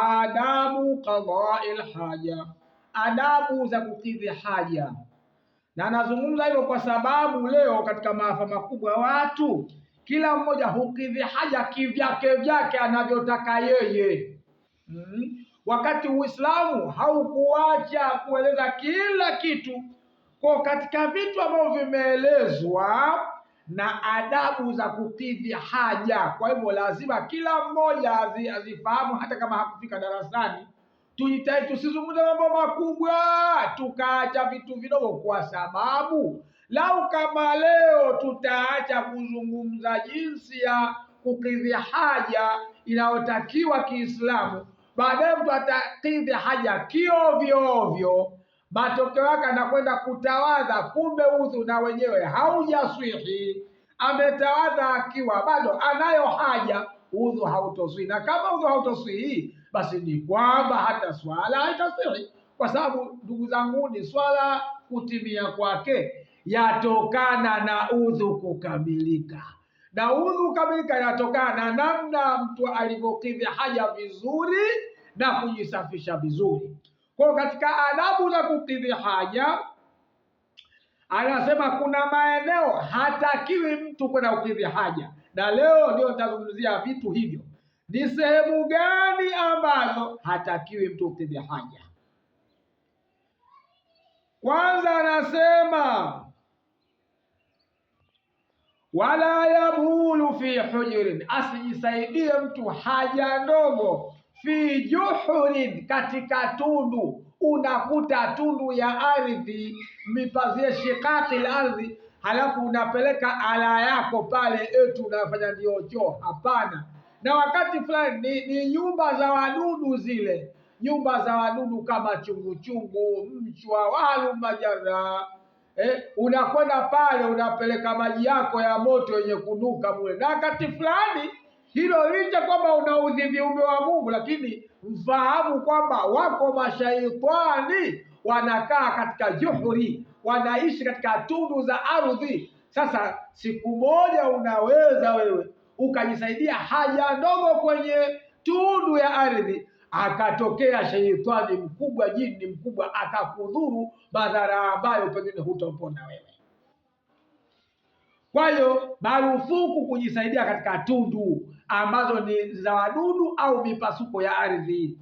adabu qada'il haja, adabu za kukidhi haja. Na nazungumza hilo kwa sababu leo katika maafa makubwa watu kila mmoja hukidhi haja kivyake vyake anavyotaka yeye. Wakati Uislamu haukuacha kueleza kila kitu kwa katika vitu ambavyo vimeelezwa na adabu za kukidhi haja. Kwa hivyo lazima kila mmoja azifahamu, hata kama hakufika darasani. Tujitahidi tusizungumze mambo makubwa tukaacha vitu vidogo, kwa sababu lau kama leo tutaacha kuzungumza jinsi ya kukidhi haja inayotakiwa Kiislamu, baadaye mtu atakidhi haja kiovyo ovyo, matokeo yake anakwenda kutawadha, kumbe udhu na wenyewe haujaswihi. Ametawadha akiwa bado anayo haja, udhu hautoswihi. Na kama udhu hautoswihi, basi ni kwamba hata swala haitaswihi, kwa sababu ndugu zangu, ni swala kutimia kwake yatokana na udhu kukamilika, na udhu kukamilika yatokana na namna mtu alivyokidhi haja vizuri na kujisafisha vizuri. Kwa katika adabu za kukidhi haja anasema kuna maeneo hatakiwi mtu kwenda kukidhi haja, na leo ndio nitazungumzia vitu hivyo. Ni sehemu gani ambazo hatakiwi mtu kukidhi haja? Kwanza anasema wala yabulu fi hujurin, asijisaidie mtu haja ndogo fi juhurin, katika tundu. Unakuta tundu ya ardhi, mipazie shikati la ardhi, halafu unapeleka ala yako pale eti unafanya ndio choo. Hapana. Na wakati fulani ni nyumba za wadudu, zile nyumba za wadudu kama chunguchungu, mchwa, walu majara. Unakwenda pale unapeleka maji yako ya moto yenye kunuka mule, na wakati fulani hilo licha kwamba unaudhi viumbe wa Mungu, lakini mfahamu kwamba wako mashaitani wanakaa katika juhuri, wanaishi katika tundu za ardhi. Sasa siku moja unaweza wewe ukajisaidia haja ndogo kwenye tundu ya ardhi, akatokea sheitani mkubwa, jini mkubwa, akakudhuru madhara ambayo pengine hutopona wewe. Kwa hiyo marufuku kujisaidia katika tundu ambazo ni za wadudu au mipasuko ya ardhi.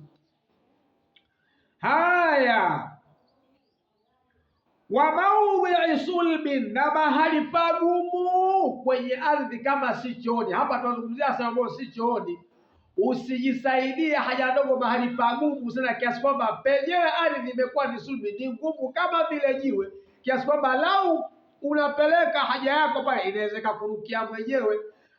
Haya, wa maudhi'i sulbin, na mahali pagumu kwenye ardhi kama si chooni. Hapa tunazungumzia sababu si chooni. Usijisaidie haja ndogo mahali pagumu sana kiasi kwamba penyewe ardhi imekuwa ni sulbi, ni ngumu kama vile jiwe, kiasi kwamba lau unapeleka haja yako pale inawezeka kurukia mwenyewe,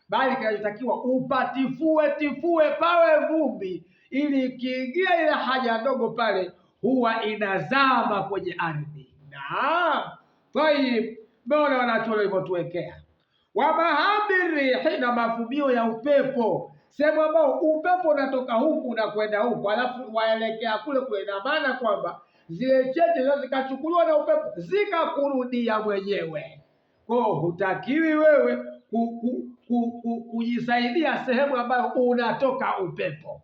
bali kinachotakiwa upatifue pawe vumbi, ili ikiingia ile haja ndogo pale huwa inazama kwenye ardhi. Naam, tayib, mbona wanachuoni walivyotuwekea wa mahabiri, na mafumio ya upepo, sehemu ambao upepo unatoka huku unakwenda huku alafu waelekea kule kule, ina maana kwamba zile cheche zote zikachukuliwa na upepo zikakurudia mwenyewe. Kwa hutakiwi wewe kujisaidia sehemu ambayo unatoka upepo.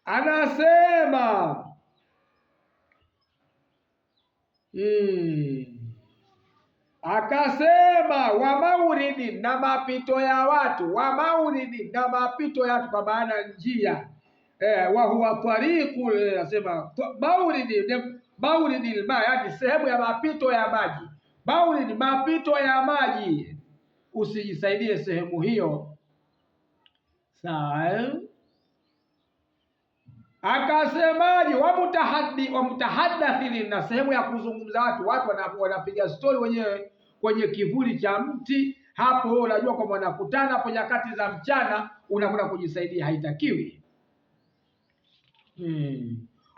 Anasema akasema wa mauridi, na mapito ya watu, wa mauridi, na mapito ya watu, kwa maana njia, wa huwa tariqu, anasema mauridi alma, yani sehemu ya mapito ya maji. Mauridi, mapito ya maji, usijisaidie sehemu hiyo. Sawa. Akasemaje? wa mutahaddathina, na sehemu ya kuzungumza watu wanapiga stori wenyewe kwenye kivuli cha mti hapo, unajua kwamba wanakutana hapo nyakati za mchana, unakwenda kujisaidia, haitakiwi.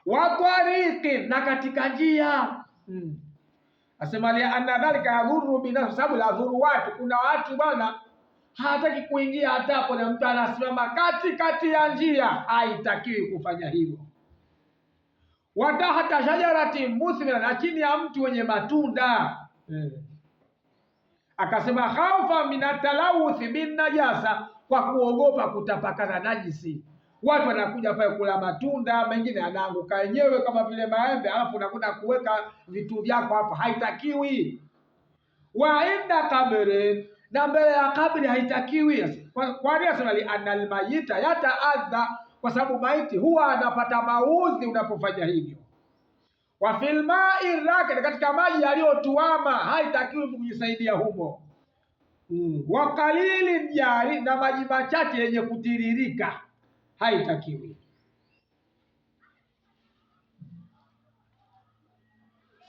Wa tariqi, na katika njia. Asema li anna dhalika yadhuru binafsi, sababu la dhuru watu. Kuna watu bwana hataki kuingia hata hapo, na mtu anasimama katikati ya njia, haitakiwi kufanya hivyo. Watahta shajarati muthmira, na chini ya mtu wenye matunda. Akasema khaufa minatalawuthi bin najasa, kwa kuogopa kutapakana najisi. Watu wanakuja pale kula matunda, mengine anaanguka yenyewe kama vile maembe, alafu unakwenda kuweka vitu vyako hapa, haitakiwi. Wa inda kabri, na mbele ya kabri haitakiwi. Kwa nini asema li anal mayita yataadha, kwa sababu maiti huwa anapata maudhi unapofanya hivyo. Wa fil ma'i rakid, katika maji yaliyotuama haitakiwi kujisaidia humo. Wa qalili jari, na maji machache yenye kutiririka haitakiwi.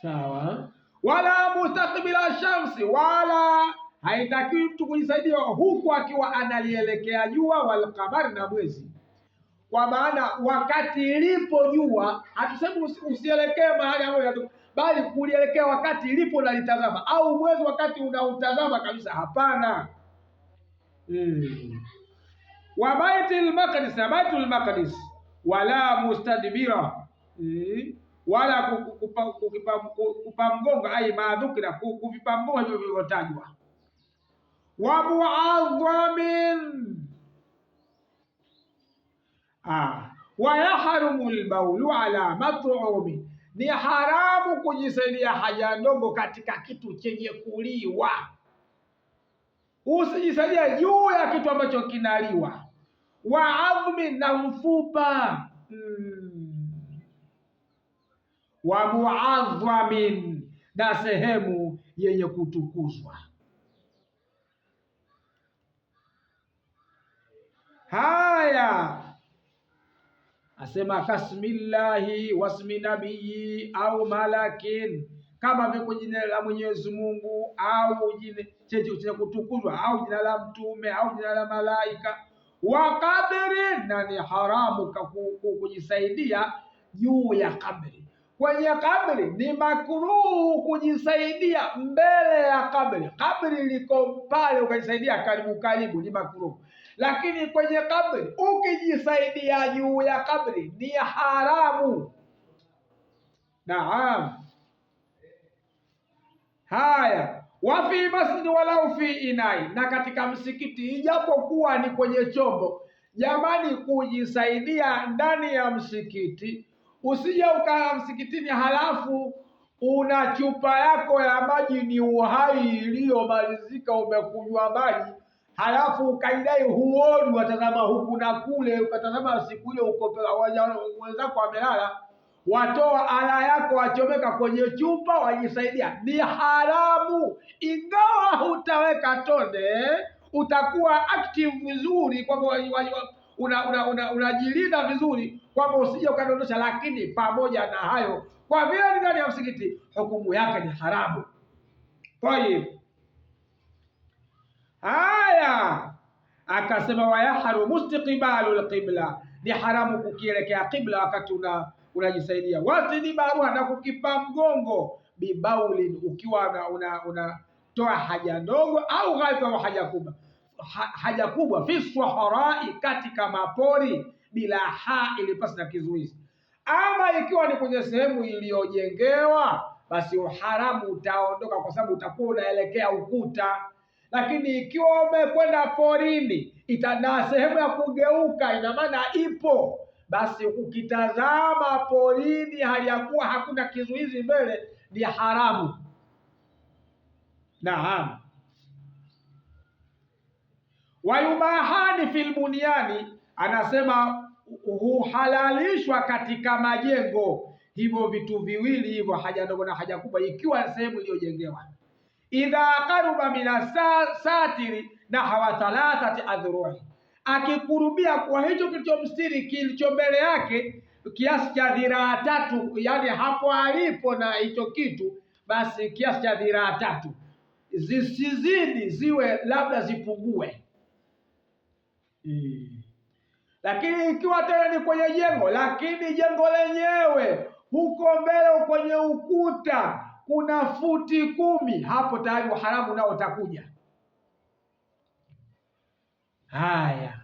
Sawa. Wala mustaqbila shamsi, wala haitakiwi mtu kujisaidia huku akiwa analielekea jua, wal qamari, na mwezi. Kwa maana wakati ilipo jua, hatusemi usielekee mahali ambapo, bali kulielekea wakati ilipo unalitazama, au mwezi wakati unautazama kabisa, hapana. Wa baitul maqdis, na baitul maqdis, wala mustadbira, wala kupa mgongo, ai maadhukira, kuvipa mgongo hivyo vilivyotajwa. Wa muadhamin, wa yahrumu albaulu ala mat'umi, ni haramu kujisaidia haja ndogo katika kitu chenye kuliwa. Usijisaidia juu ya kitu ambacho kinaliwa. Wa adhmi, na mfupa. Wa muadhamin, na sehemu yenye kutukuzwa. Haya, asema kasmillahi wasmi nabii au malakin, kama vile kwa jina la Mwenyezi Mungu au jina chenye kutukuzwa, au jina la mtume au jina la malaika. Wa kabri, na ni haramu kujisaidia juu ya kabri. Kwenye kabri ni makruhu kujisaidia mbele ya kabri. Kabri liko pale, ukajisaidia karibu karibu, ni makruhu. Lakini kwenye kabri ukijisaidia juu ya kabri ni haramu. Naam. Haya, wa fi masjid walau fi inai, na katika msikiti ijapokuwa ni kwenye chombo. Jamani, kujisaidia ndani ya msikiti, usije ukaa msikitini halafu una chupa yako ya maji ni uhai iliyomalizika, umekunywa maji, halafu ukaidai huoni, watazama huku na kule, ukatazama siku ile uko wenzako wamelala, watoa ala yako wachomeka kwenye chupa, wajisaidia. Ni haramu, ingawa hutaweka tone, utakuwa active vizuri, kwamba unajilinda vizuri, kwamba usije ukadondosha. Lakini pamoja na hayo, kwa vile ni ndani ya msikiti, hukumu yake ni haramu. Kwa hiyo haya, akasema wa yahrumu istiqbalu alqibla, ni haramu kukielekea qibla wakati unajisaidia. Watidbaruha, na kukipa mgongo. Bibaulin, ukiwa unatoa haja ndogo, au ghaita wa haja kubwa. Fi swaharai, katika mapori, bila haili, pasi na kizuizi. Ama ikiwa ni kwenye sehemu iliyojengewa, basi uharamu utaondoka, kwa sababu utakuwa unaelekea ukuta. Lakini ikiwa umekwenda porini, na sehemu ya kugeuka, ina maana ipo, basi ukitazama porini hali ya kuwa hakuna kizuizi mbele, ni haramu. Naam. Wayubahani fil bunyani, anasema huhalalishwa katika majengo hivyo vitu viwili hivyo, haja ndogo na haja kubwa, ikiwa sehemu iliyojengewa. Idha qaruba mina satiri na hawa thalathati adhruhi, akikurubia kwa hicho kilichomstiri kilicho mbele yake kiasi cha dhiraa 3, yani hapo alipo na hicho kitu, basi kiasi cha dhiraa 3, zisizidi, ziwe labda zipungue. Lakini ikiwa tena ni kwenye jengo, lakini jengo lenyewe huko mbele kwenye ukuta kuna futi 10, hapo tayari uharamu nao utakuja. Haya,